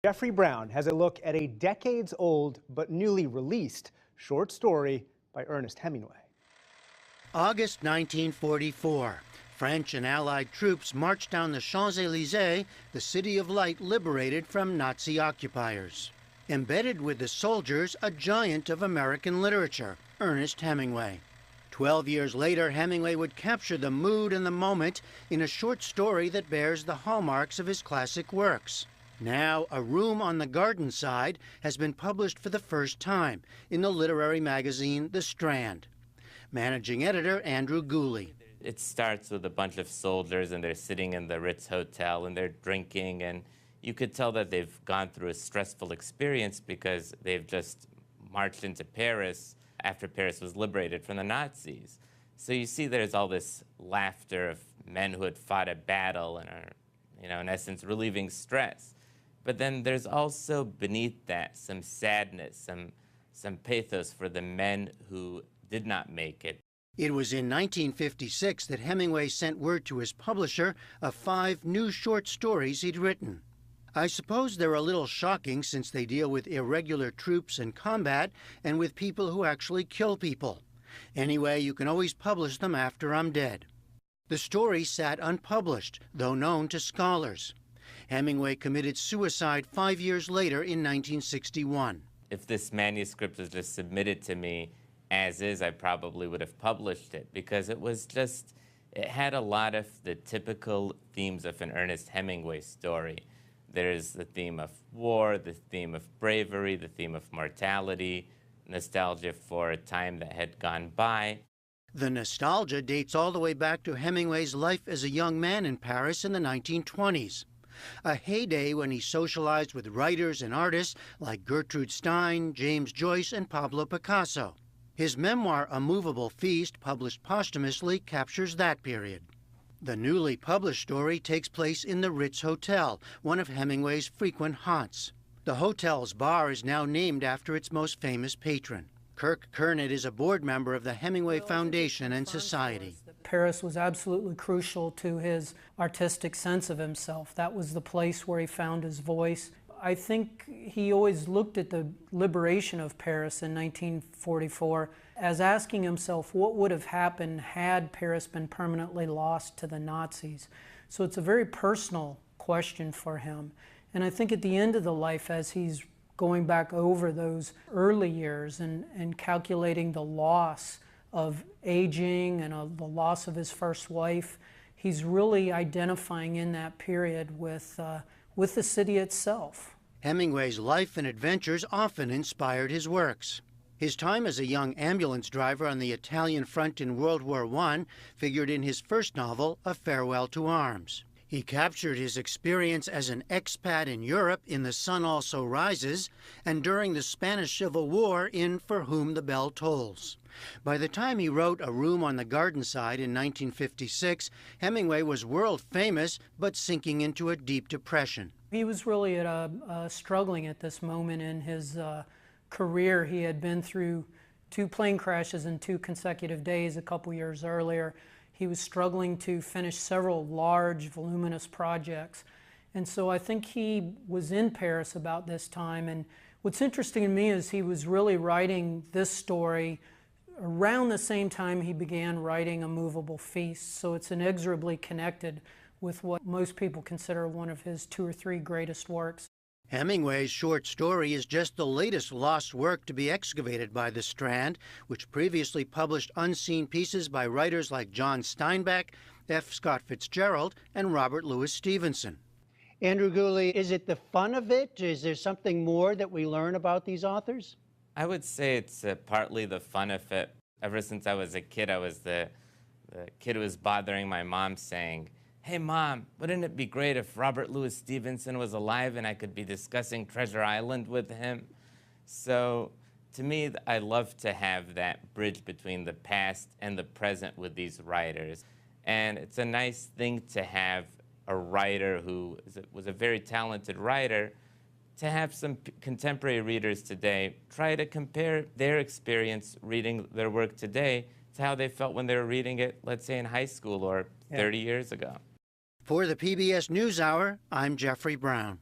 Jeffrey Brown has a look at a decades-old but newly released short story by Ernest Hemingway. August 1944. French and Allied troops marched down the Champs-Élysées, the city of light liberated from Nazi occupiers. Embedded with the soldiers, a giant of American literature, Ernest Hemingway. 12 years later, Hemingway would capture the mood and the moment in a short story that bears the hallmarks of his classic works. Now, A Room on the Garden Side has been published for the first time in the literary magazine The Strand. Managing editor Andrew Gooley. It starts with a bunch of soldiers, and they're sitting in the Ritz Hotel, and they're drinking, and you could tell that they've gone through a stressful experience because they've just marched into Paris after Paris was liberated from the Nazis. So you see there's all this laughter of men who had fought a battle and are, in essence, relieving stress. But then there's also beneath that some sadness, some pathos for the men who did not make it. It was in 1956 that Hemingway sent word to his publisher of 5 new short stories he'd written. I suppose they're a little shocking since they deal with irregular troops and combat and with people who actually kill people. Anyway, you can always publish them after I'm dead. The story sat unpublished, though known to scholars. Hemingway committed suicide 5 years later in 1961. If this manuscript was just submitted to me as is, I probably would have published it because it had a lot of the typical themes of an Ernest Hemingway story. There's the theme of war, the theme of bravery, the theme of mortality, nostalgia for a time that had gone by. The nostalgia dates all the way back to Hemingway's life as a young man in Paris in the 1920s. A heyday when he socialized with writers and artists like Gertrude Stein, James Joyce, and Pablo Picasso. His memoir, A Movable Feast, published posthumously, captures that period. The newly published story takes place in the Ritz Hotel, one of Hemingway's frequent haunts. The hotel's bar is now named after its most famous patron. Kirk Kernet is a board member of the Hemingway Foundation and Society. Paris was absolutely crucial to his artistic sense of himself. That was the place where he found his voice. I think he always looked at the liberation of Paris in 1944 as asking himself what would have happened had Paris been permanently lost to the Nazis. So it's a very personal question for him. And I think at the end of the life, as he's going back over those early years and calculating the loss of aging and the loss of his first wife, he's really identifying in that period with the city itself. Hemingway's life and adventures often inspired his works. His time as a young ambulance driver on the Italian front in World War I figured in his first novel, A Farewell to Arms. He captured his experience as an expat in Europe in The Sun Also Rises and during the Spanish Civil War in For Whom the Bell Tolls. By the time he wrote A Room on the Garden Side in 1956, Hemingway was world famous but sinking into a deep depression. He was really struggling at this moment in his career. He had been through 2 plane crashes in 2 consecutive days a couple years earlier. He was struggling to finish several large, voluminous projects. And so I think he was in Paris about this time. And what's interesting to me is he was really writing this story around the same time he began writing A Movable Feast. So it's inexorably connected with what most people consider one of his 2 or 3 greatest works. Hemingway's short story is just the latest lost work to be excavated by The Strand, which previously published unseen pieces by writers like John Steinbeck, F. Scott Fitzgerald, and Robert Louis Stevenson. Andrew Gooley, is it the fun of it? Is there something more that we learn about these authors? I would say it's partly the fun of it. Ever since I was a kid, I was the kid who was bothering my mom saying, "Hey, Mom, wouldn't it be great if Robert Louis Stevenson was alive and I could be discussing Treasure Island with him?" So to me, I love to have that bridge between the past and the present with these writers. And it's a nice thing to have a writer who was a very talented writer, to have some contemporary readers today try to compare their experience reading their work today to how they felt when they were reading it, let's say in high school or 30 years ago. For the PBS NewsHour, I'm Jeffrey Brown.